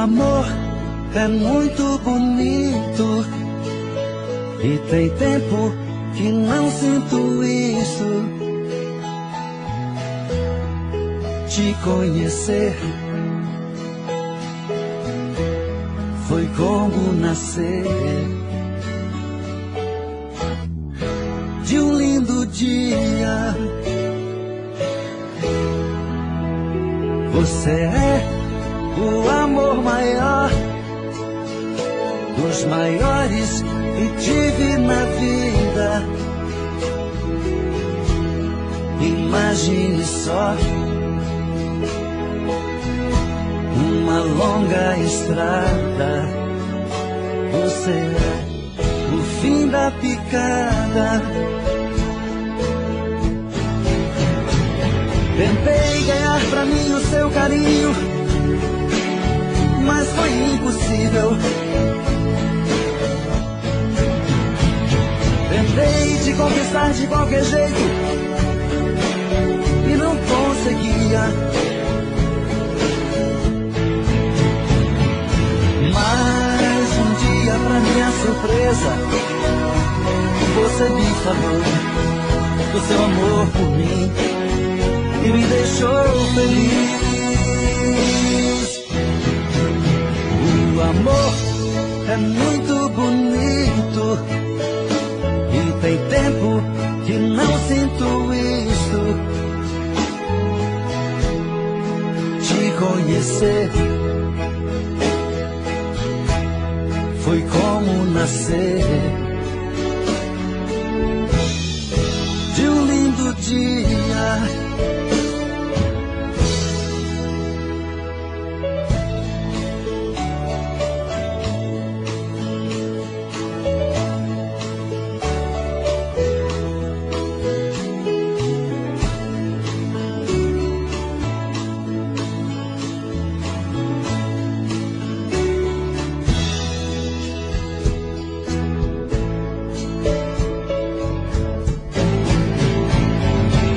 amor é muito bonito e tem tempo que não sinto isso. Te conhecer foi como nascer de um lindo dia. Você é o amor maior dos maiores que tive na vida. Imagine só uma longa estrada. Você é o fim da picada. Tentei ganhar pra mim o seu carinho, mas foi impossível. Tentei te conquistar de qualquer jeito e não conseguia. Mas um dia, pra minha surpresa, você me falou do seu amor por mim e me deixou feliz. O amor é muito bonito e tem tempo que não sinto isto. Te conhecer foi como nascer de um lindo dia.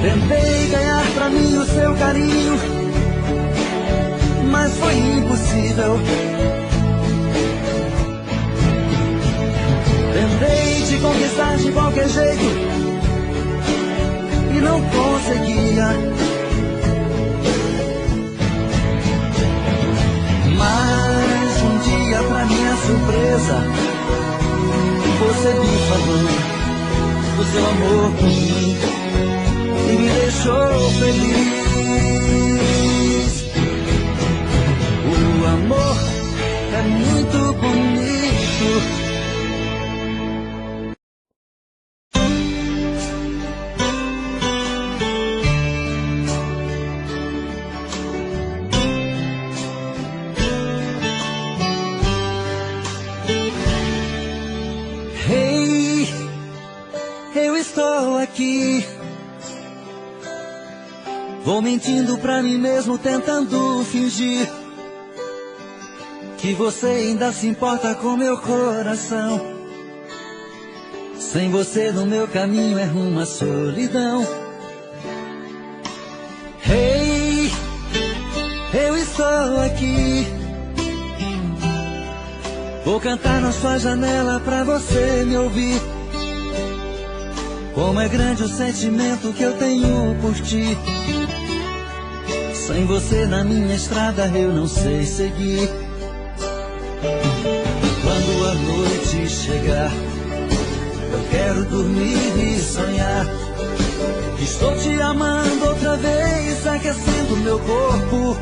Tentei ganhar pra mim o seu carinho, mas foi impossível. Tentei te conquistar de qualquer jeito e não conseguia. Mas um dia, pra minha surpresa, você me falou do seu amor por mim e me deixou feliz. O amor é muito bonito. Hey, eu estou aqui. Vou mentindo pra mim mesmo, tentando fingir que você ainda se importa com meu coração. Sem você no meu caminho é rumo à solidão. Hey, eu estou aqui. Vou cantar na sua janela pra você me ouvir. Como é grande o sentimento que eu tenho por ti. Sem você na minha estrada eu não sei seguir. Quando a noite chegar, eu quero dormir e sonhar. Estou te amando outra vez, aquecendo meu corpo.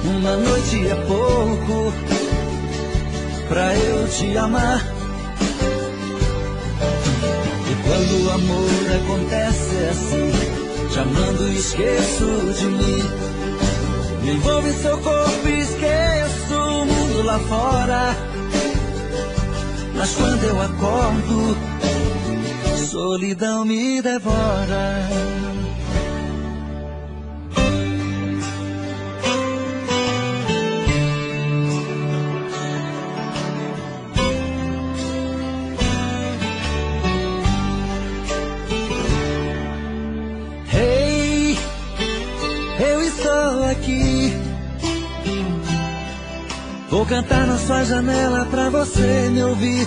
Uma noite é pouco pra eu te amar. E quando o amor acontece é assim, te amando esqueço de mim. Me envolvo em seu corpo e esqueço o mundo lá fora. Mas quando eu acordo, solidão me devora. Hey, eu estou aqui. Vou cantar na sua janela pra você me ouvir.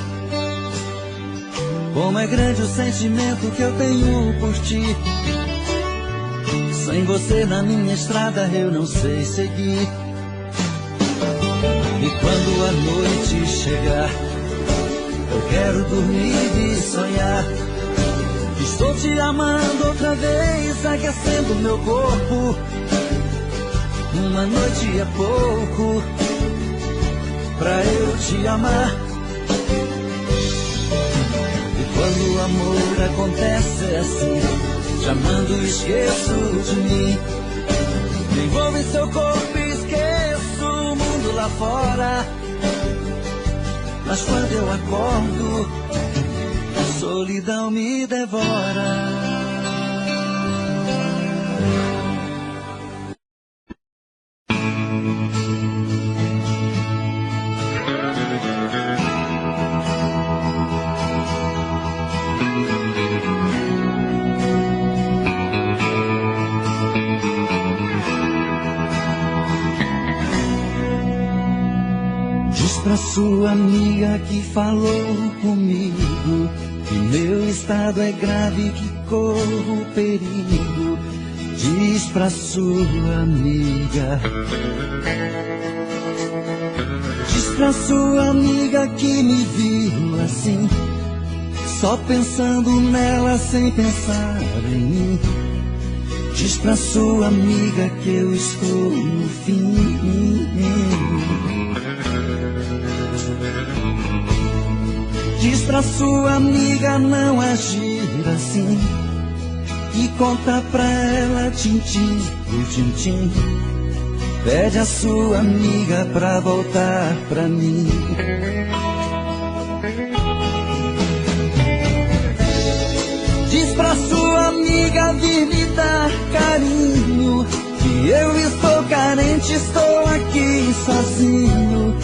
Como é grande o sentimento que eu tenho por ti. Sem você na minha estrada eu não sei seguir. E quando a noite chegar, eu quero dormir e sonhar. Estou te amando outra vez, aquecendo meu corpo. Uma noite é pouco pra eu te amar. E quando o amor acontece assim, te amando esqueço de mim. Me envolvo em seu corpo e esqueço o mundo lá fora. Mas quando eu acordo, a solidão me devora. Pra sua amiga que falou comigo que meu estado é grave, que corro perigo. Diz pra sua amiga. Diz pra sua amiga que me viu assim, só pensando nela sem pensar em mim. Diz pra sua amiga que eu estou no fim. Diz pra sua amiga não agir assim, e conta pra ela tintim por tintim. Pede a sua amiga pra voltar pra mim. Diz pra sua amiga vir me dar carinho, que eu estou carente, estou aqui sozinho.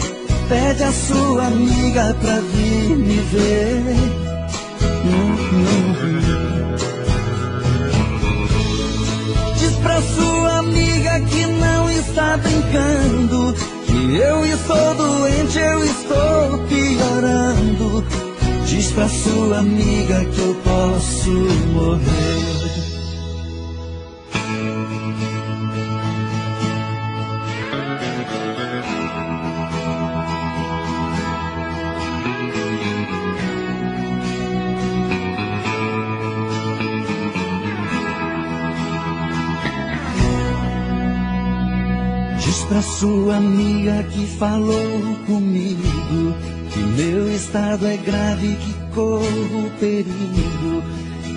Pede a sua amiga pra vir me ver. Diz pra sua amiga que não está brincando, que eu estou doente, eu estou piorando. Diz pra sua amiga que eu posso morrer. Diz pra sua amiga que falou comigo que meu estado é grave, que corro perigo.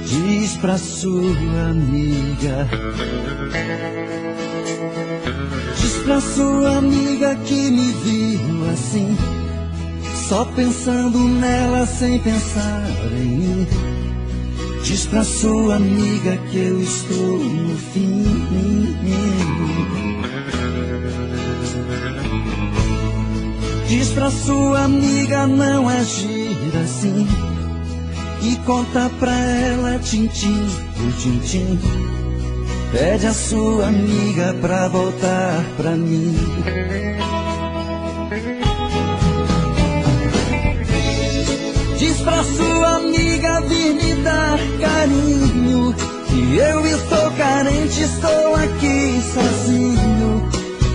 Diz pra sua amiga. Diz pra sua amiga que me viu assim, só pensando nela sem pensar em mim. Diz pra sua amiga que eu estou no fim. Diz pra sua amiga não agir assim, e conta pra ela tintim por tintim. Pede a sua amiga pra voltar pra mim. Diz pra sua amiga vir me dar carinho, que eu estou carente, estou aqui sozinho.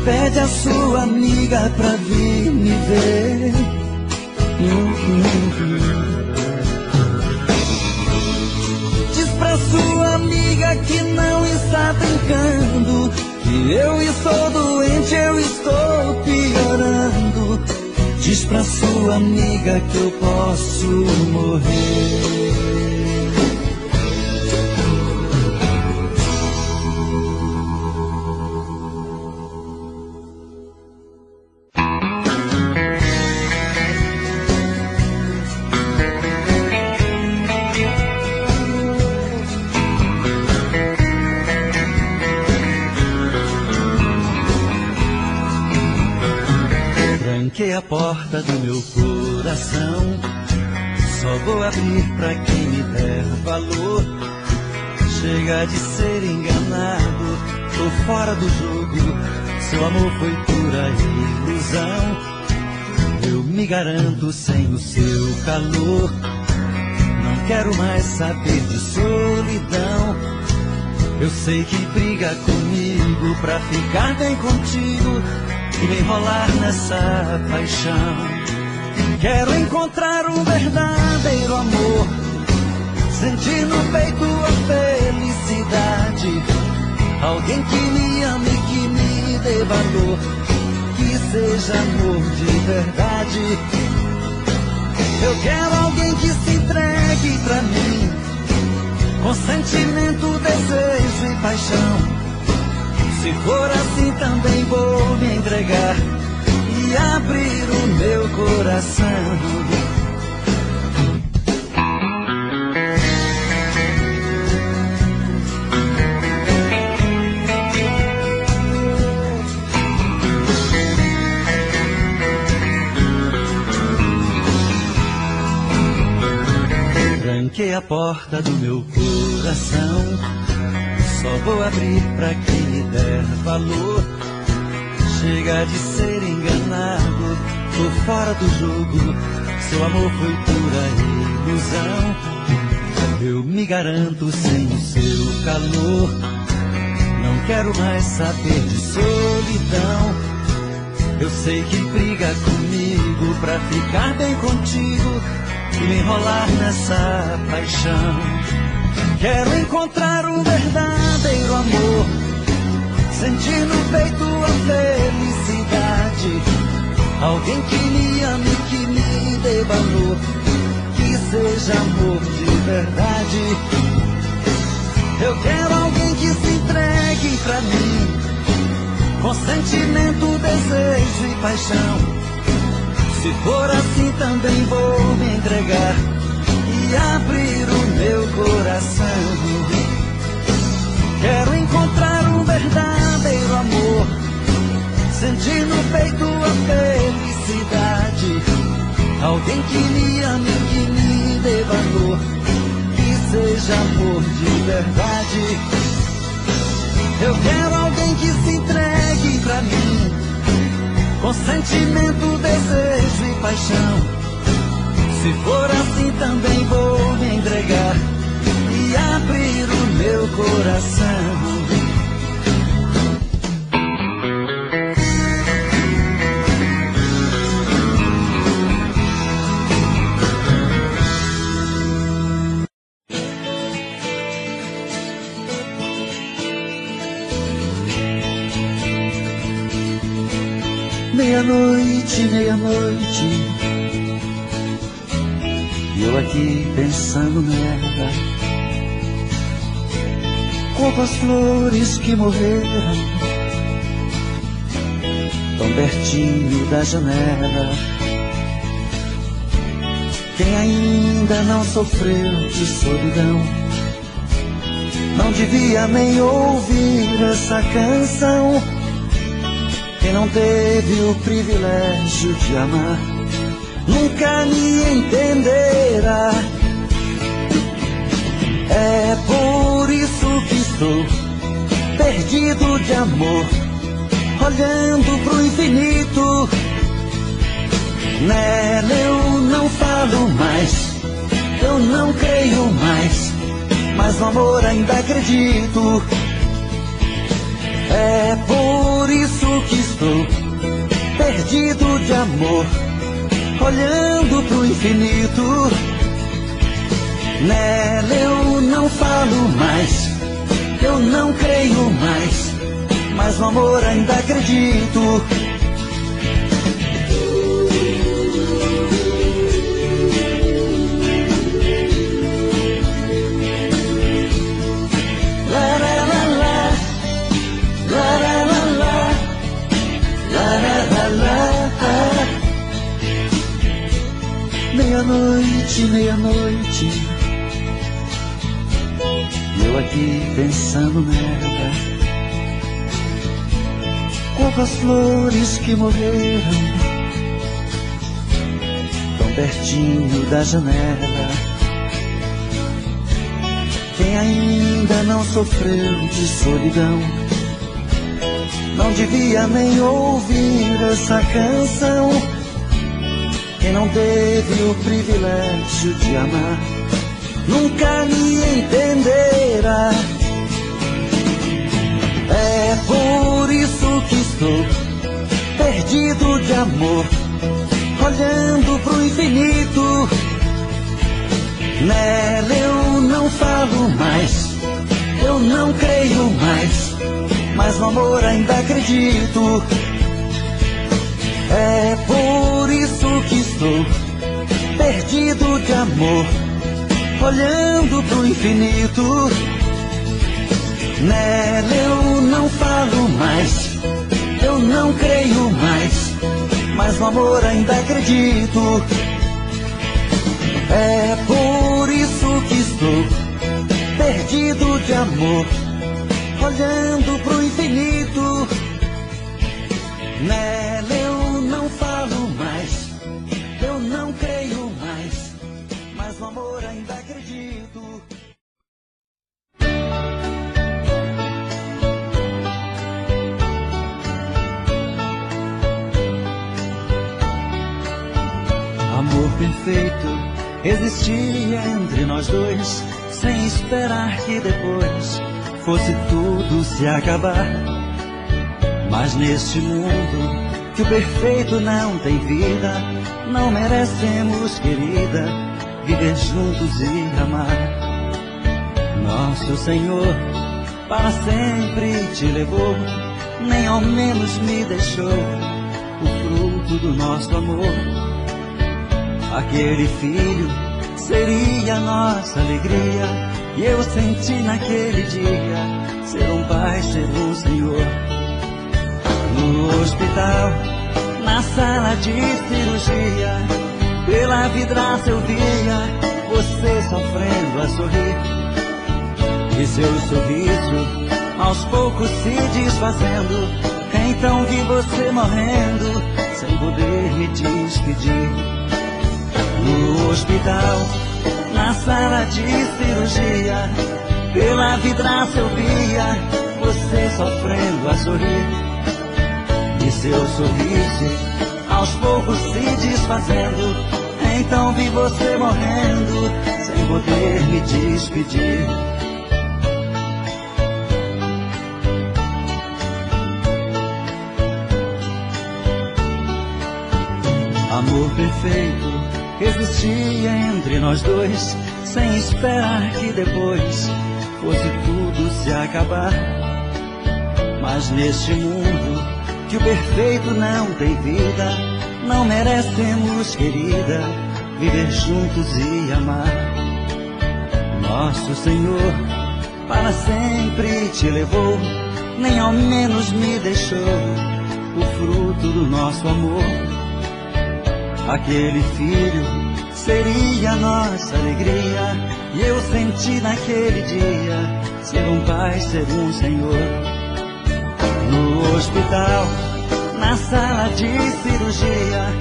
Pede a sua amiga pra vir me ver. Diz pra sua amiga que não está brincando, que eu estou doente, eu estou piorando. Diz pra sua amiga que eu posso morrer. Tranquei a porta do meu coração, só vou abrir pra quem me der valor. Chega de ser enganado, tô fora do jogo, seu amor foi pura ilusão. Eu me garanto sem o seu calor. Não quero mais saber de solidão. Eu sei que briga comigo pra ficar bem contigo e me enrolar nessa paixão. Quero encontrar um verdadeiro amor, sentir no peito a felicidade. Alguém que me ame, que me dê valor, que seja amor de verdade. Eu quero alguém que se entregue pra mim, com sentimento, desejo e paixão. Se for assim também vou me entregar e abrir o meu coração. Tranquei a porta do meu coração, só vou abrir pra quem me der valor. Chega de ser enganado, tô fora do jogo, seu amor foi pura ilusão. Eu me garanto sem o seu calor, não quero mais saber de solidão. Eu sei que briga comigo pra ficar bem contigo e me enrolar nessa paixão. Quero encontrar um verdadeiro amor, sentir no peito a felicidade. Alguém que me ame, que me dê valor, que seja amor de verdade. Eu quero alguém que se entregue pra mim, com sentimento, desejo e paixão. Se for assim também vou me entregar e abrir o meu coração. Quero encontrar um verdadeiro amor, sentir no peito a felicidade. Alguém que me ame, que me dê valor, que seja amor de verdade. Eu quero alguém que se entregue pra mim, com sentimento, desejo e paixão. Se for assim também vou me entregar e abrir o meu coração. Meia-noite, meia-noite, e eu aqui pensando nela, como as flores que morreram, tão pertinho da janela. Quem ainda não sofreu de solidão, não devia nem ouvir essa canção. Quem não teve o privilégio de amar, nunca me entenderá. É por isso que estou perdido de amor, olhando pro infinito. Nela eu não falo mais, eu não creio mais, mas no amor ainda acredito. É por isso que estou perdido de amor, olhando pro infinito. Nela eu não falo mais, eu não creio mais, mas no amor ainda acredito. Meia-noite, meia-noite, eu aqui pensando nela, como as flores que morreram, tão pertinho da janela. Quem ainda não sofreu de solidão, não devia nem ouvir essa canção. Quem não teve o privilégio de amar nunca me entenderá. É por isso que estou perdido de amor, olhando pro infinito. Nela eu não falo mais, eu não creio mais, mas no amor ainda acredito. É por isso que estou perdido de amor, olhando pro infinito. Nela eu não falo mais, eu não creio mais, mas no amor ainda acredito. É por isso que estou perdido de amor, olhando pro infinito. Nela eu não falo mais, eu não creio mais, mas no amor ainda acredito. Amor perfeito existia entre nós dois, sem esperar que depois fosse tudo se acabar. Mas neste mundo que o perfeito não tem vida, não merecemos, querida, viver juntos e amar. Nosso Senhor para sempre te levou, nem ao menos me deixou o fruto do nosso amor. Aquele filho seria nossa alegria, e eu senti naquele dia ser um pai, ser um Senhor. No hospital, na sala de cirurgia, pela vidraça eu via você sofrendo a sorrir, e seu sorriso aos poucos se desfazendo. Então vi você morrendo sem poder me despedir. No hospital, na sala de cirurgia, pela vidraça eu via você sofrendo a sorrir, e seu sorriso aos poucos se desfazendo. Então vi você morrendo sem poder me despedir. Amor perfeito existia entre nós dois, sem esperar que depois fosse tudo se acabar. Mas neste mundo que o perfeito não tem vida, não merecemos, querida, viver juntos e amar. Nosso Senhor para sempre te levou, nem ao menos me deixou o fruto do nosso amor. Aquele filho seria nossa alegria, e eu senti naquele dia ser um pai, ser um Senhor. No hospital, na sala de cirurgia,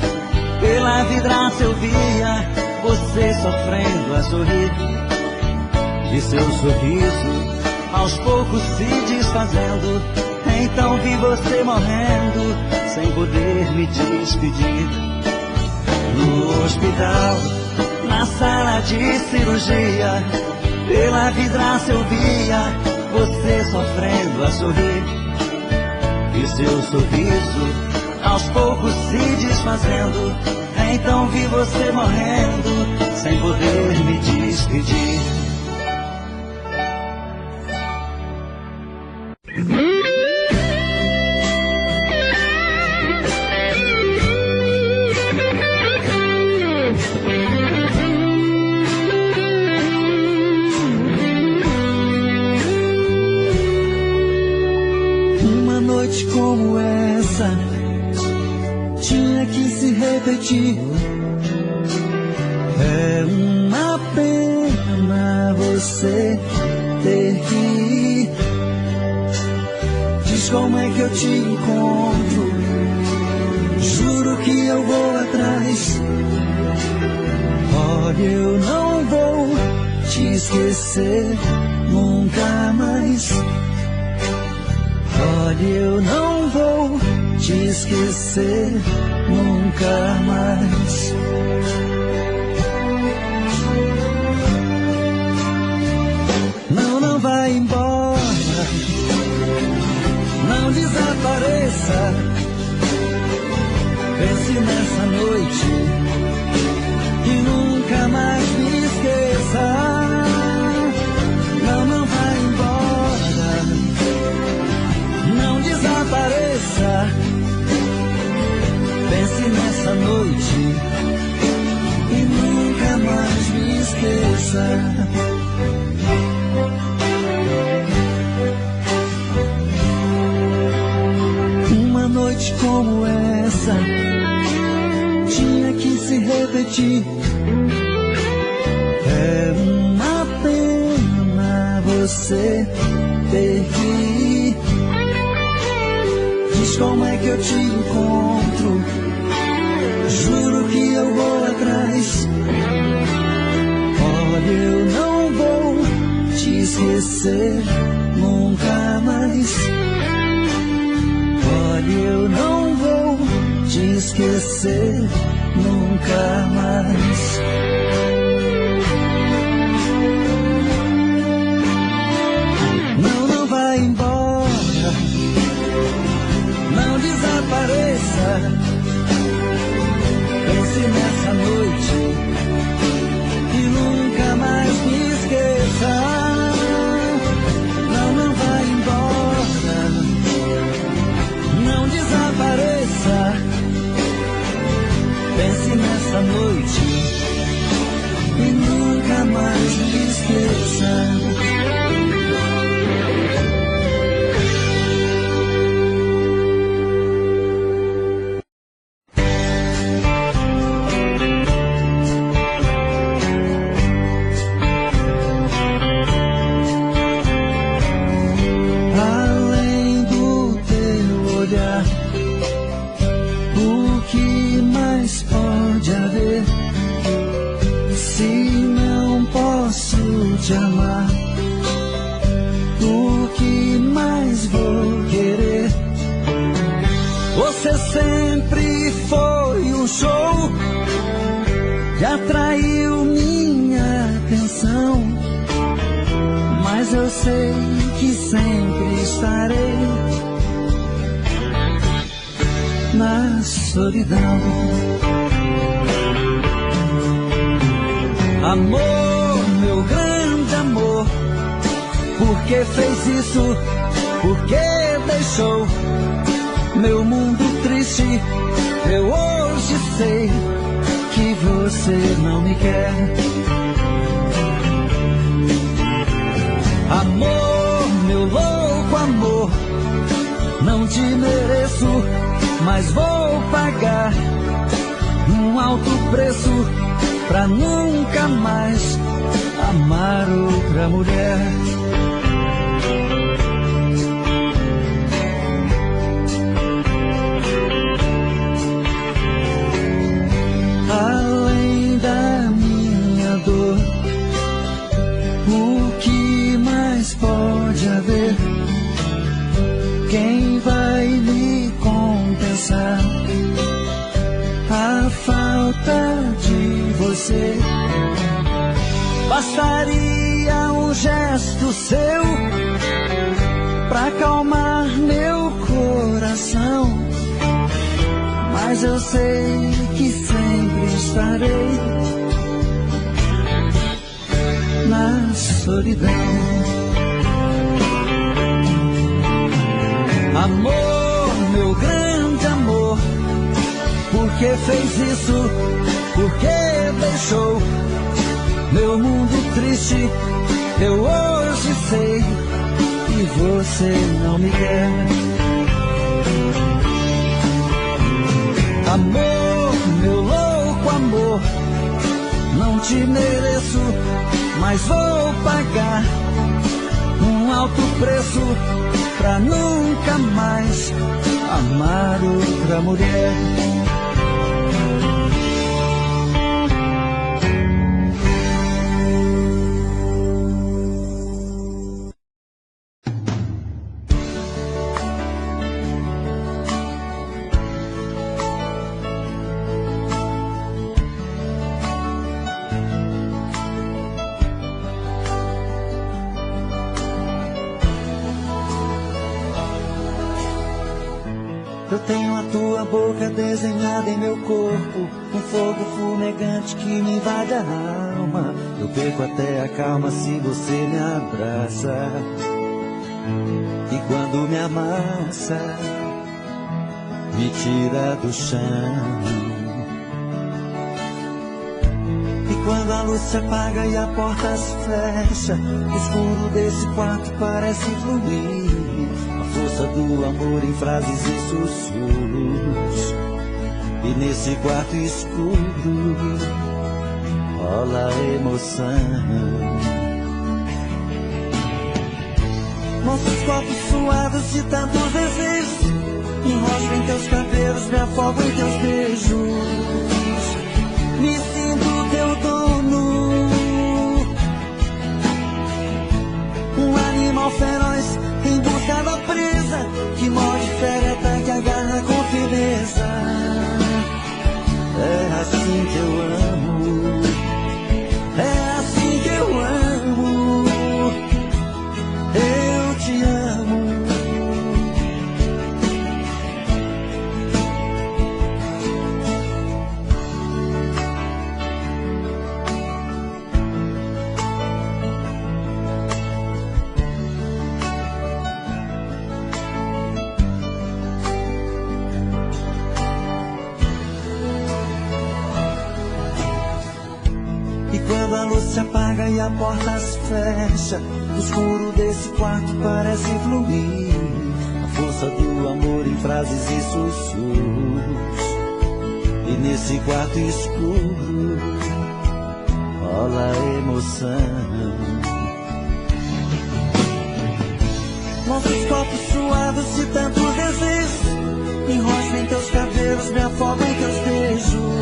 pela vidraça eu via você sofrendo a sorrir, e seu sorriso aos poucos se desfazendo. Então vi você morrendo sem poder me despedir. No hospital, na sala de cirurgia, pela vidraça eu via você sofrendo a sorrir, e seu sorriso aos poucos se desfazendo. Então vi você morrendo sem poder me despedir. Como essa tinha que se repetir. É uma pena você ter que ir. Diz como é que eu te encontro, juro que eu vou atrás. Olha, eu não vou te esquecer nunca mais. Olha, eu não vou te esquecer nunca mais. Não, não vai embora, não desapareça. Pense nessa noite e nunca mais me esqueça. Não, não vai embora, não desapareça. Pense nessa noite e nunca mais me esqueça. Uma noite como essa tinha que se repetir. É uma pena você ter que ir. Diz como é que eu te encontro, juro que eu vou atrás. Olha, eu não vou te esquecer nunca mais. Olha, eu não vou te esquecer nunca mais. Não, não vai embora, não desapareça. Pense nessa noite e nunca mais me esqueça. Não, não vai embora, não desapareça. Pense nessa noite e nunca mais me esqueça. Te amar, o que mais vou querer? Você sempre foi um show que atraiu minha atenção, mas eu sei que sempre estarei na solidão. Amor, meu grande amor, por que fez isso? Por que deixou meu mundo triste? Eu hoje sei que você não me quer. Amor, meu louco amor, não te mereço, mas vou pagar um alto preço pra nunca mais amar outra mulher. Além da minha dor, o que mais pode haver? Quem vai me compensar a falta de você? Bastaria um gesto seu pra acalmar meu coração, mas eu sei que sempre estarei na solidão. Amor, meu grande amor, por que fez isso? Por que deixou meu mundo triste? Eu hoje sei que você não me quer. Amor, meu louco amor, não te mereço, mas vou pagar um alto preço pra nunca mais amar outra mulher. Eu tenho a tua boca desenhada em meu corpo, um fogo fumegante que me invade a alma. Eu perco até a calma se você me abraça. E quando me amassa, me tira do chão. E quando a luz se apaga e a porta se fecha, o escuro desse quarto parece fluir. Força do amor em frases e sussurros. E nesse quarto escuro rola emoção. Nossos corpos suados de tantos desejos, enrosco em teus cabelos, me afogo em teus beijos. Me sinto teu dono, um animal feroz em busca da presa, que morde, fere, ataca, agarra com firmeza. É assim que eu amo, é assim que eu amo, eu te amo. Quando a luz se apaga e a porta se fecha, o escuro desse quarto parece fluir. A força do amor em frases e sussurros. E nesse quarto escuro rola emoção. Nossos corpos suados de tantos desejos, enrosco em teus cabelos, me afogo em teus beijos.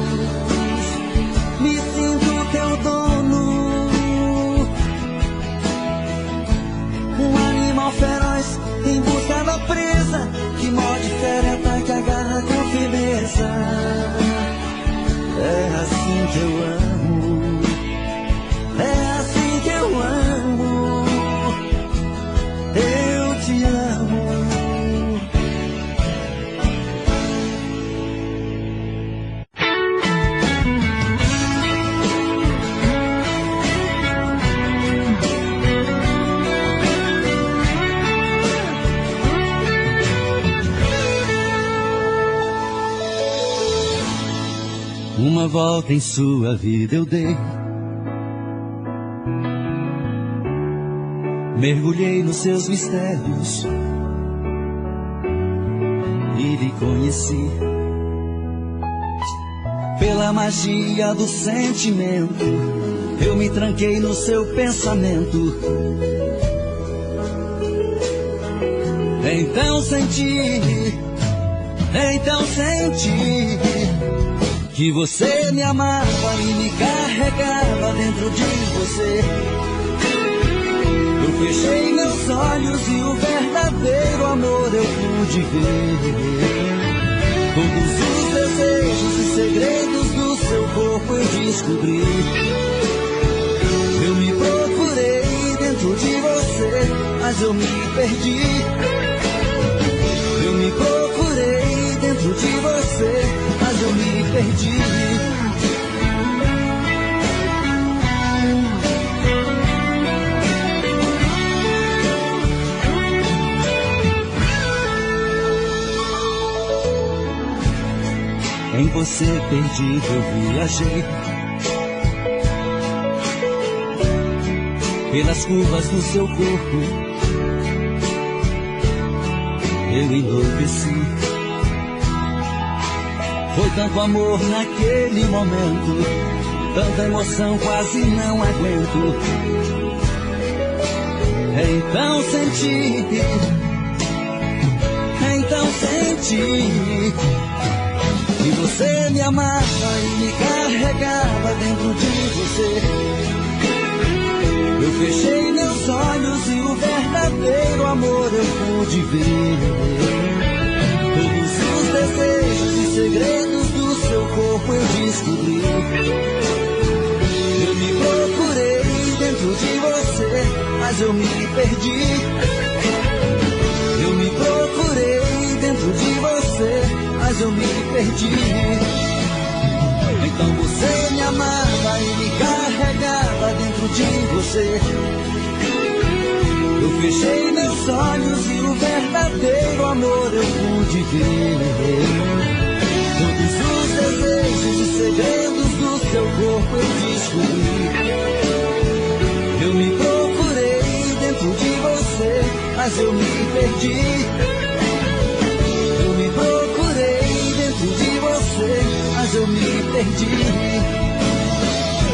Me sinto teu dono, um animal feroz em busca da presa, que morde, fere, ataca, agarra com firmeza. É assim que eu amo, é assim que eu amo, eu te amo. Uma volta em sua vida eu dei, mergulhei nos seus mistérios e lhe conheci. Pela magia do sentimento, eu me tranquei no seu pensamento. Então senti que você me amava e me carregava dentro de você. Eu fechei meus olhos e o verdadeiro amor eu pude ver. Todos os desejos e segredos do seu corpo eu descobri. Eu me procurei dentro de você, mas eu me perdi. Eu me procurei dentro de você, mas eu me perdi. Em você perdido eu viajei, pelas curvas do seu corpo eu enlouqueci. Foi tanto amor naquele momento, tanta emoção quase não aguento. Então senti que você me amava e me carregava dentro de você. Eu fechei meus olhos e o verdadeiro amor eu pude ver. Todos os desejos e segredos do seu corpo eu descobri. Eu me procurei dentro de você, mas eu me perdi. Eu me procurei dentro de você, mas eu me perdi. Então você me amava e me carregava dentro de você. Eu fechei meus olhos e o verdadeiro amor eu pude ver. Todos os desejos e segredos do seu corpo eu descobri. Eu me procurei dentro de você, mas eu me perdi. Eu me procurei dentro de você, mas eu me perdi.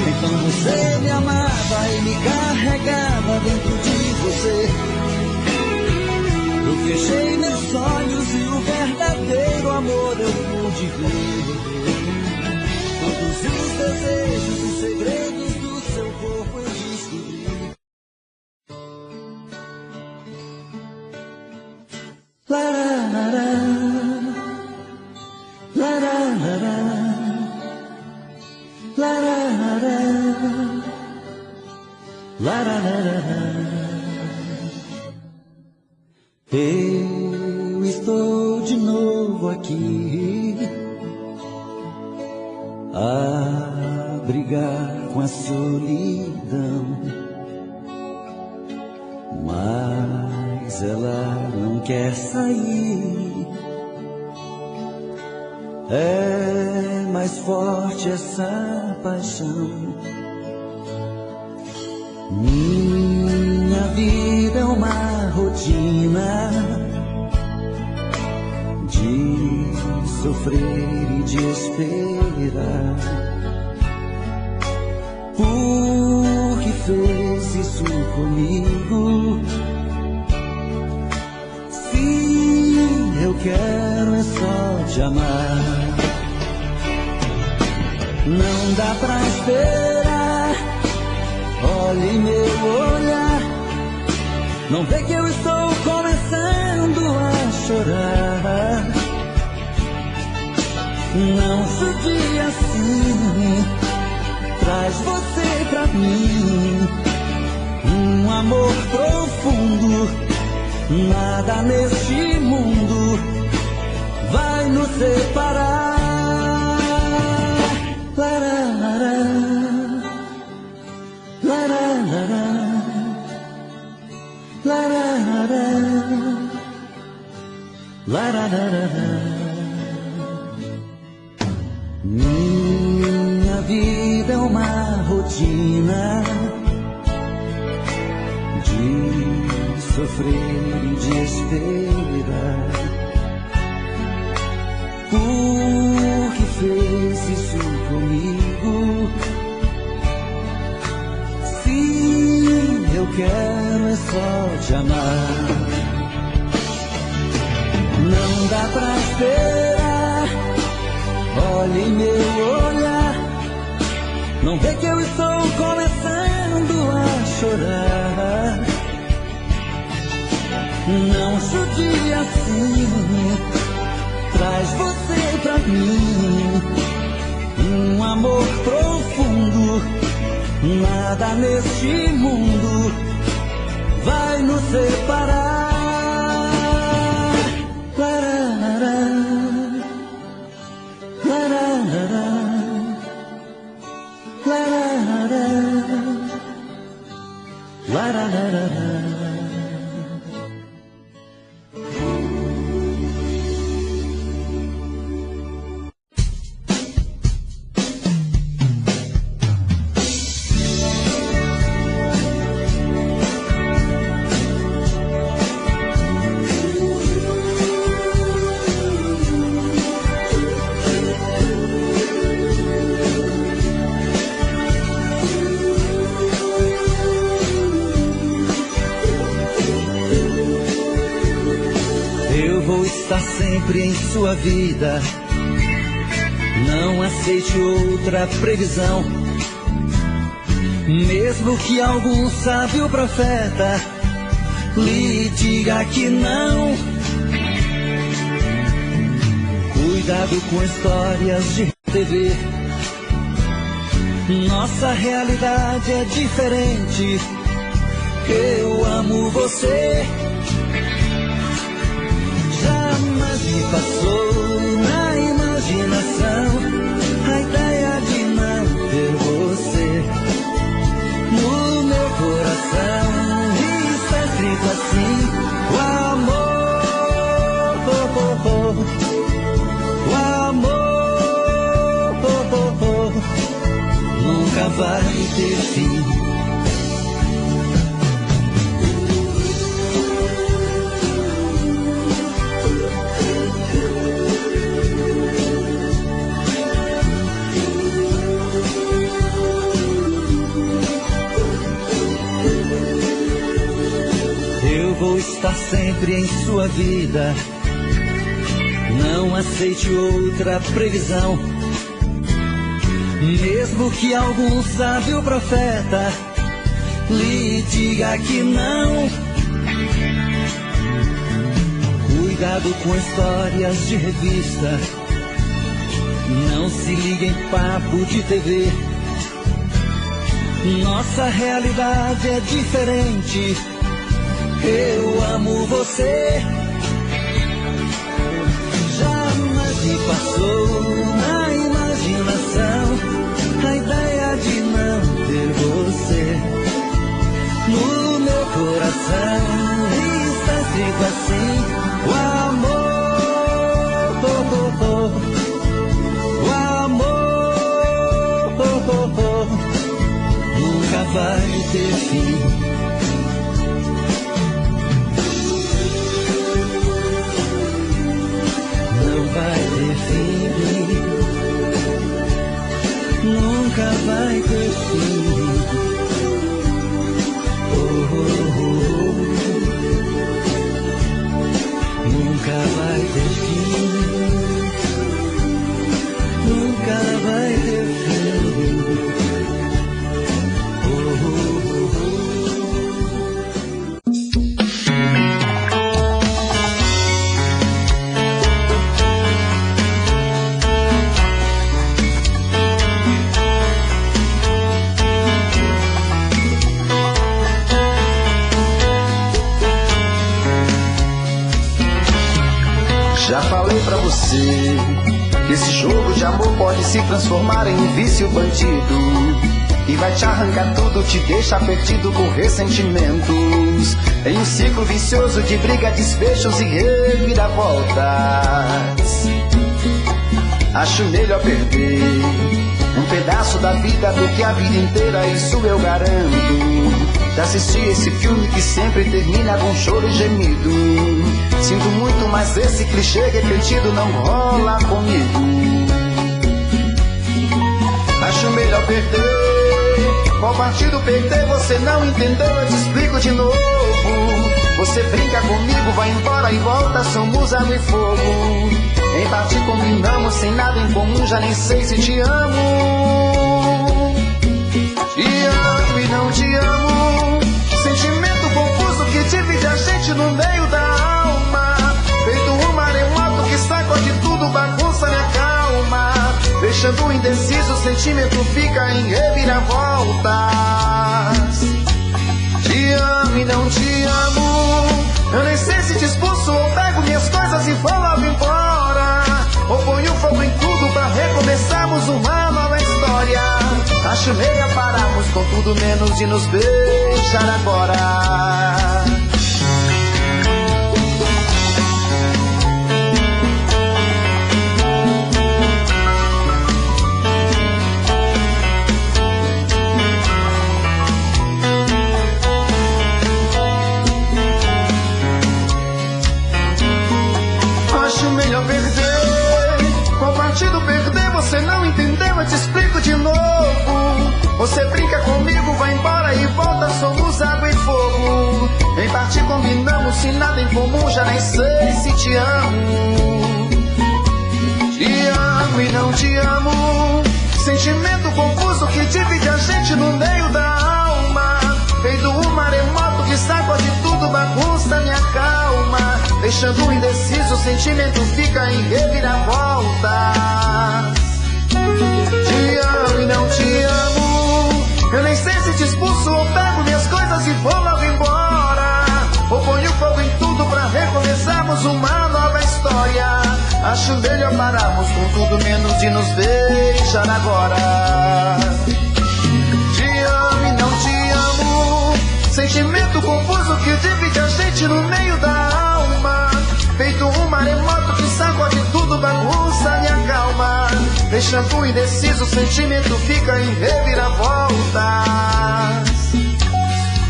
Então você me amava e me carregava dentro de você. Eu fechei meus olhos e o verdadeiro amor eu pude ver. Todos os desejos e segredos do seu corpo eu descobri. Lararara, lararara, lararara, lararara. Eu estou de novo aqui a brigar com a solidão, mas ela não quer sair. É mais forte essa paixão. Minha vida é uma rotina de sofrer e de esperar. Por que fez isso comigo? Se eu quero é só te amar. Não dá pra esperar. Olhe meu olhar. Não vê que eu estou começando a chorar. Não judia assim. Traz você pra mim. Um amor profundo. Nada neste mundo vai nos separar. Lararara, lararara, lararara, lararara. Minha vida é uma rotina de sofrer e de esperar. Por que fez isso comigo? Se eu quero é só te amar. Não dá pra esperar. Olhe meu olhar. Não vê que eu estou começando a chorar. Não judia assim. Traz você pra mim. Um amor profundo. Nada neste mundo vai nos separar. Lararara, lararara, lararara, lararara. Está sempre em sua vida. Não aceite outra previsão. Mesmo que algum sábio profeta lhe diga que não. Cuidado com histórias de TV. Nossa realidade é diferente. Eu amo você. Jamais me passou na escrito assim: o amor, o amor nunca vai ter fim. Eu vou estar sempre em sua vida, não aceite outra previsão. Mesmo que algum sábio profeta lhe diga que não. Cuidado com histórias de revista, não se ligue em papo de TV. Nossa realidade é diferente. Eu amo você. Jamais me passou na imaginação a ideia de não ter você. No meu coração está escrito assim: o amor, o amor nunca vai ter fim. Vai ter fim, nunca vai ter fim. Oh, oh, oh. Nunca vai ter fim, nunca vai ter fim. Oh, oh, oh. Já falei pra você que esse jogo de amor pode se transformar em um vício bandido, e vai te arrancar tudo, te deixar perdido com ressentimentos, em um ciclo vicioso de briga, desfechos e reviravoltas. Acho melhor perder um pedaço da vida do que a vida inteira, isso eu garanto. Já assisti esse filme que sempre termina com choro e gemido. Sinto muito, mas esse clichê repetido não rola comigo. Acho melhor perder. Qual partido perder? Você não entendeu, eu te explico de novo. Você brinca comigo, vai embora e volta, somos água e fogo. Em parte combinamos, sem nada em comum, já nem sei se te amo. Te amo e não te amo. Sentimento confuso que divide a gente no meio da alma. Feito um maremoto que sacode tudo, bagunça minha calma. Deixando indeciso, o sentimento fica em reviravoltas. Te amo e não te amo. Eu nem sei se te expulso ou pego minhas coisas e vou logo embora, ou ponho fogo em tudo pra recomeçarmos uma nova história. Acho melhor pararmos com tudo menos de nos beijar agora. Acho melhor perder. Qual partido perder? Você não entendeu, eu te explico de novo. Você brinca comigo, vai embora e volta, somos água e fogo. Em parte combinamos, sem nada em comum, já nem sei se te amo. Te amo e não te amo. Sentimento confuso que divide a gente no meio da alma. Feito um maremoto que sacode tudo, bagunça minha calma. Deixando indeciso, o sentimento fica em reviravoltas. Te amo e não te amo. Eu nem sei se te expulso ou pego minhas coisas e vou logo embora, ou ponho fogo em tudo pra recomeçarmos uma nova história. Acho melhor pararmos com tudo menos de nos beijar agora. Te amo e não te amo. Sentimento confuso que divide a gente sente no meio da alma, feito um maremoto que sacode tudo, bagunça e acalma. Deixando indeciso, o sentimento fica em reviravoltas.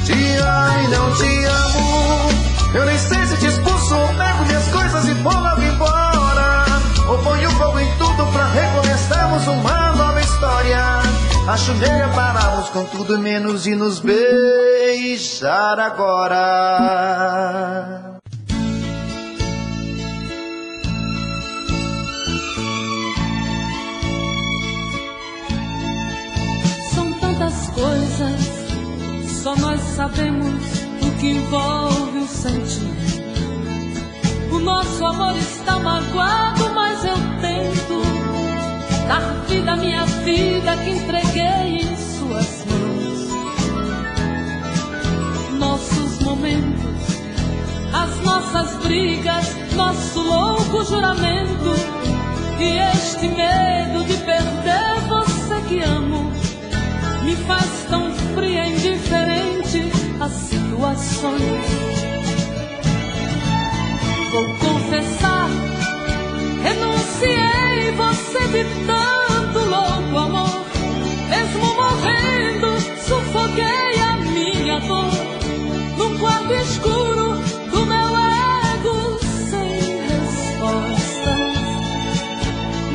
Te amo e não te amo, eu nem sei se te expulso ou pego minhas coisas e vou logo embora, ou ponho fogo em tudo pra recomeçarmos uma nova história. Acho melhor pararmos com tudo menos de nos beijar agora. São tantas coisas, só nós sabemos o que envolve o sentimento. O nosso amor está magoado, mas eu tento dar vida à minha vida que entreguei em suas mãos. Nossos momentos, as nossas brigas, nosso louco juramento e este medo de perder você que amo me faz tão fria e indiferente às situações. Vou confessar, renunciei você de tanto louco amor. Mesmo morrendo, sufoquei a minha dor num quarto escuro do meu ego sem respostas.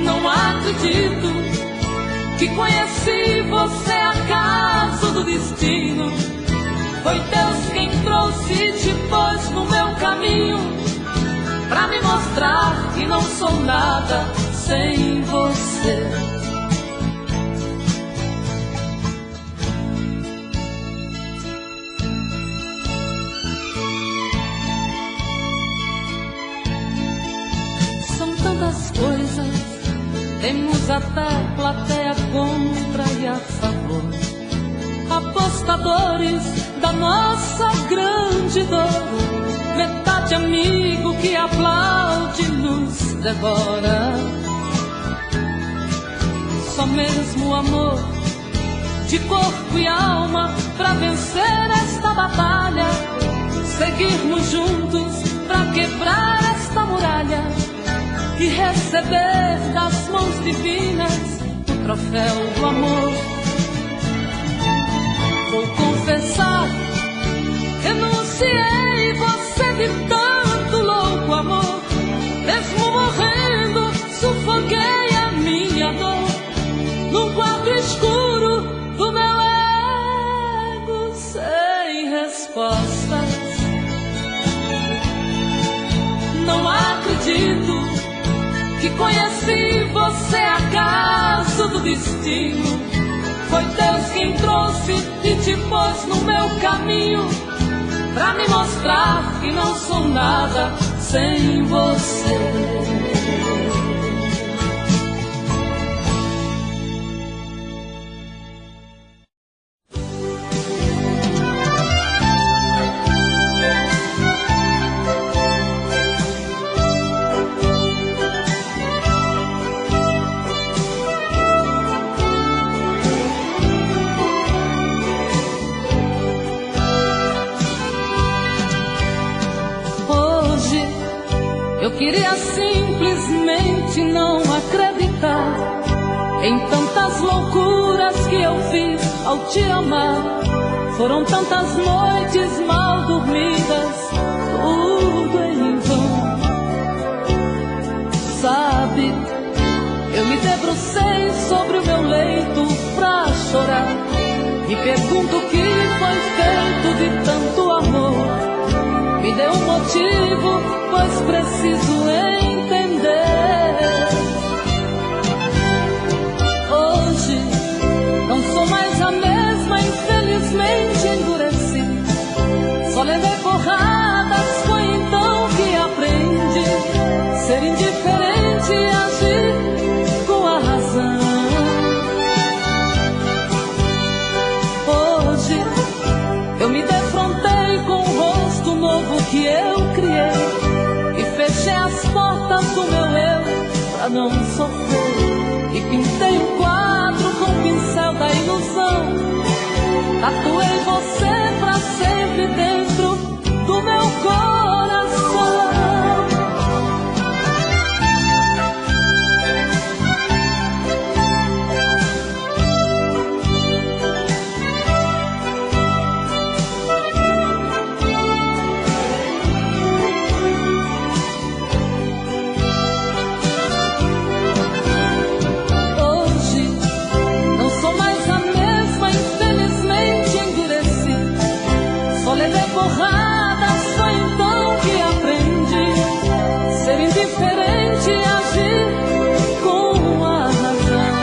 Não acredito que conheci você acaso do destino. Foi Deus quem trouxe e te pôs no meu caminho, pra me mostrar que não sou nada sem você. São tantas coisas, temos até plateia contra e a favor, apostadores da nossa grande dor, metade amigo que aplaude e nos devora. Só mesmo amor de corpo e alma pra vencer esta batalha, seguirmos juntos pra quebrar esta muralha e receber das mãos divinas o troféu do amor. Vou confessar, renunciei você de tanto louco amor. Mesmo morrendo, sufoquei a minha dor num quarto escuro do meu ego sem respostas. Não acredito que conheci você acaso do destino. Foi Deus quem trouxe e te pôs no meu caminho, pra me mostrar que não sou nada sem você. Eu queria simplesmente não acreditar em tantas loucuras que eu fiz ao te amar. Foram tantas noites mal dormidas, tudo em vão. Sabe, eu me debrucei sobre o meu leito pra chorar. Me pergunto o que foi feito de tanto amor. Me dê um motivo, pois preciso entender. Hoje não sou mais a mesma, infelizmente endureci. Só levei porradas, foi então que aprendi ser indiferente e agir com a razão. Hoje eu me defrontei com o rosto novo que eu criei e fechei as portas do meu eu pra não sofrer. E pintei um quadro com o pincel da ilusão. Tatuei você pra sempre dentro do meu corpo. porrada, só então que aprendi ser indiferente e agir com a razão.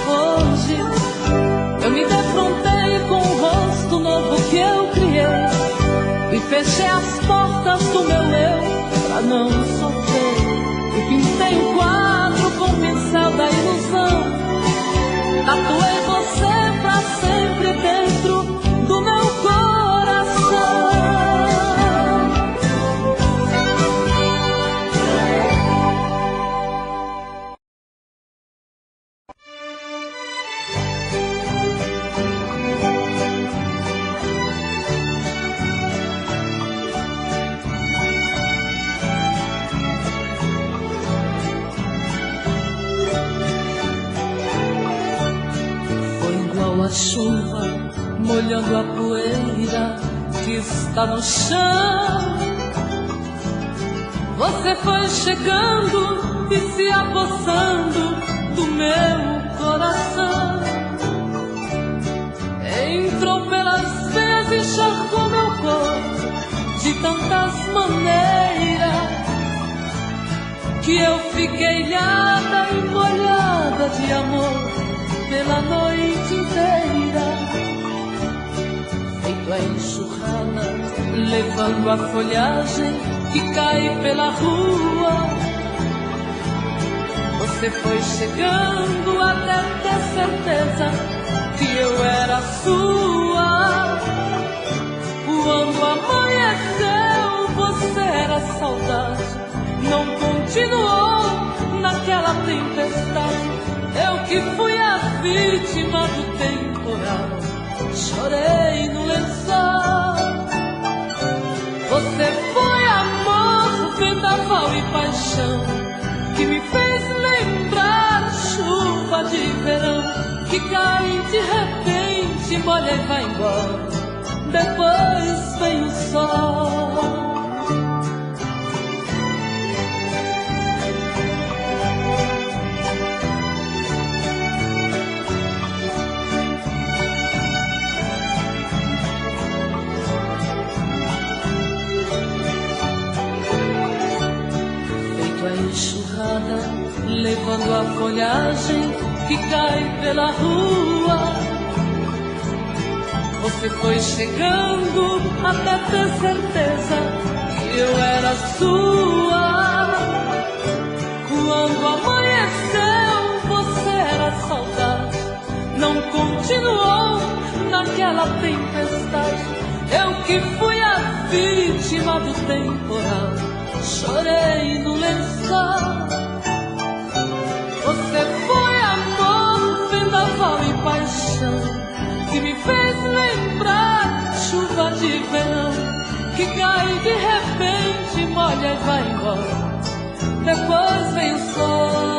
Hoje eu me defrontei com o rosto novo que eu criei e fechei as portas do meu eu pra não sofrer, e pintei um quadro com o pincel da ilusão. Tatuei você pra sempre dentro do meu coração. A chuva molhando a poeira que está no chão. Você foi chegando e se apossando do meu coração. Entrou pelas veias e encharcou meu corpo de tantas maneiras que eu fiquei ilhada e molhada de amor pela noite inteira, feito a enxurrada, levando a folhagem que cai pela rua. Você foi chegando até ter certeza que eu era sua. Quando amanheceu, você era saudade, não continuou naquela tempestade. Eu que fui a vítima do temporal, chorei no lençol. Você foi amor, vendaval e paixão, que me fez lembrar chuva de verão, que cai de repente, molha e vai embora, depois vem o sol. Levando a folhagem que cai pela rua. Você foi chegando até ter certeza que eu era sua. Quando amanheceu, você era saudade, não continuou naquela tempestade. Eu que fui a vítima do temporal, chorei no lençol. Você foi amor, vendaval e paixão, que me fez lembrar chuva de verão, que cai de repente, molha e vai embora, depois vem o sol.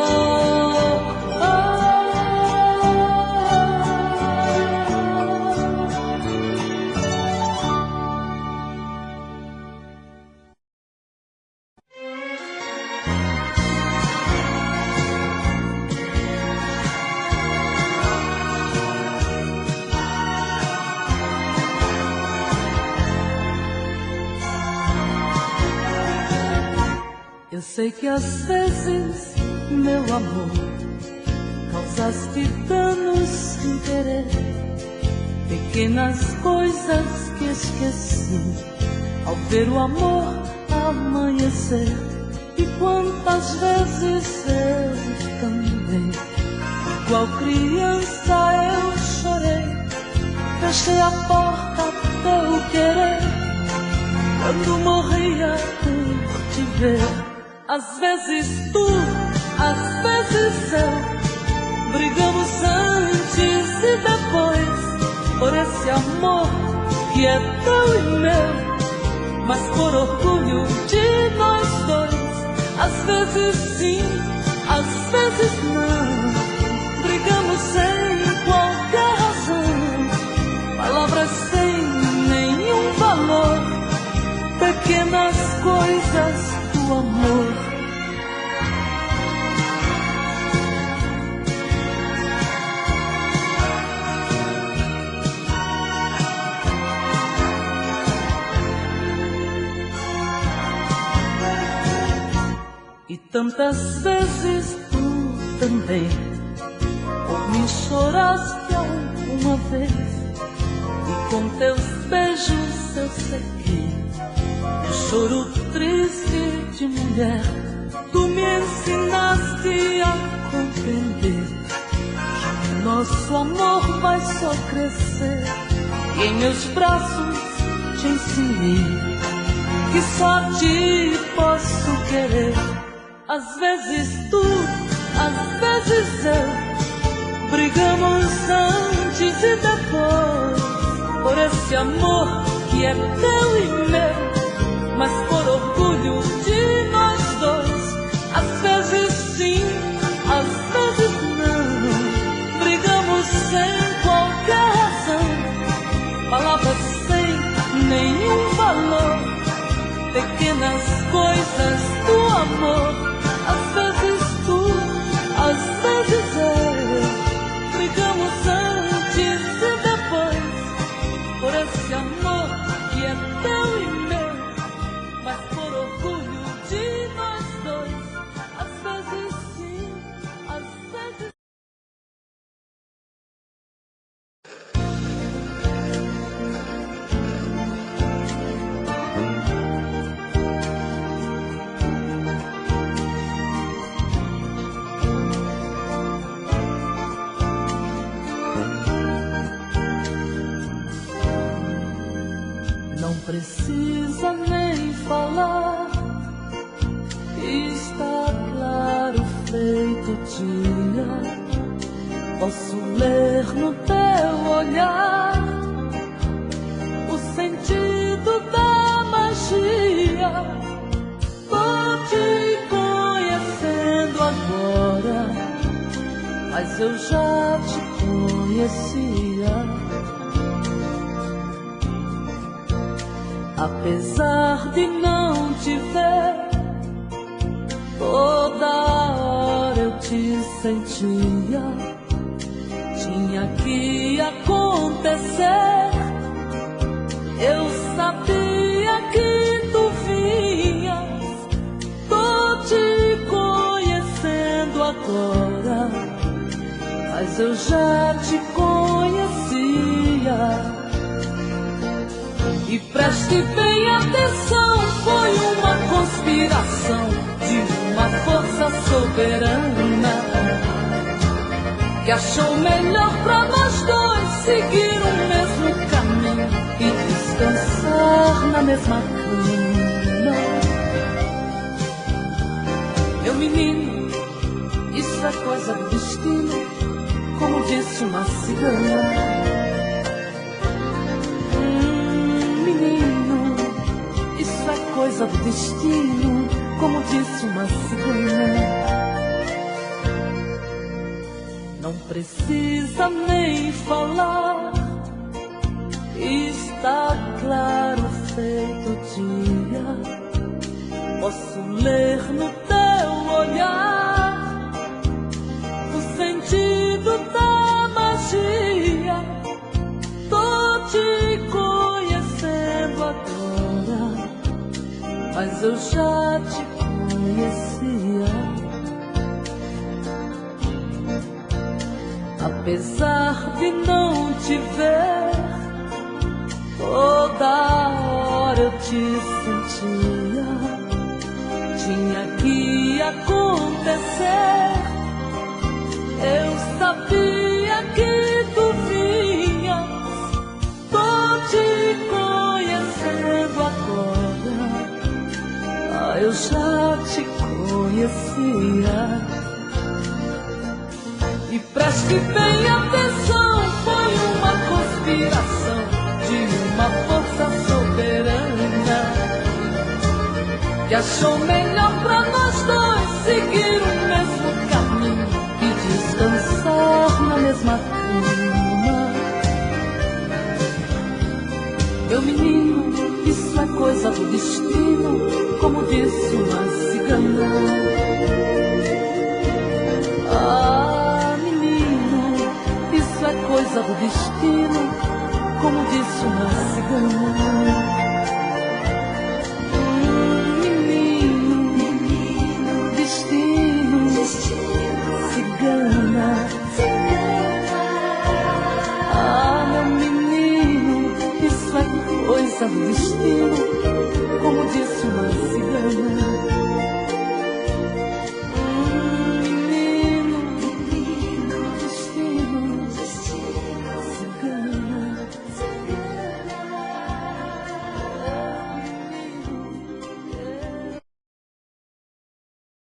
Eu sei que às vezes, meu amor, causaste danos sem querer, pequenas coisas que esqueci ao ver o amor amanhecer. E quantas vezes eu também, igual criança eu chorei, fechei a porta a teu querer, quando morria por te ver. Às vezes tu, às vezes eu, brigamos antes e depois por esse amor que é teu e meu, mas por orgulho de nós dois. Às vezes sim, às vezes não, brigamos sem qualquer razão, palavras sem nenhum valor, pequenas coisas do amor. tantas vezes tu também por mim choraste alguma vez, e com teus beijos eu sequei o choro triste de mulher. Tu me ensinaste a compreender que nosso amor vai só crescer, e em meus braços te ensinei que só a ti posso querer. Às vezes tu, às vezes eu, brigamos antes e depois por esse amor que é teu e meu, mas por orgulho de nós dois. Às vezes sim, às vezes não, brigamos sem qualquer razão, palavras sem nenhum valor, pequenas coisas do amor. Às vezes tu, às vezes eu, brigamos antes e depois por esse amor que é teu e meu, mas por orgulho de nós dois. Às vezes sim, às vezes não precisa nem falar, está claro feito dia. Posso ler no teu olhar o sentido da magia. Tô te conhecendo agora, mas eu já te conhecia. Apesar de não te ver, toda hora eu te sentia. Tinha que acontecer, eu sabia que tu vinhas. Tô te conhecendo agora, mas eu já te conhecia. E preste bem atenção, foi uma conspiração de uma força soberana que achou melhor pra nós dois seguir o mesmo caminho e descansar na mesma cama. Meu menino, isso é coisa do destino, como disse uma cigana. Coisa do destino, como disse uma cigana. Não precisa nem falar, está claro feito dia. Posso ler no teu olhar o sentido da magia. Tô te conhecendo agora, mas eu já te conhecia. Apesar de não te ver, toda hora eu te sentia. Tinha que acontecer, eu sabia que tu vinhas. Tô te conhecendo agora, eu já te conhecia. E preste bem atenção, foi uma conspiração de uma força soberana que achou melhor pra nós dois seguir o mesmo caminho e descansar na mesma cama. Meu menino, isso é coisa do destino, como disse uma cigana. Ah, menino, isso é coisa do destino, como disse uma cigana. Menino, destino destino.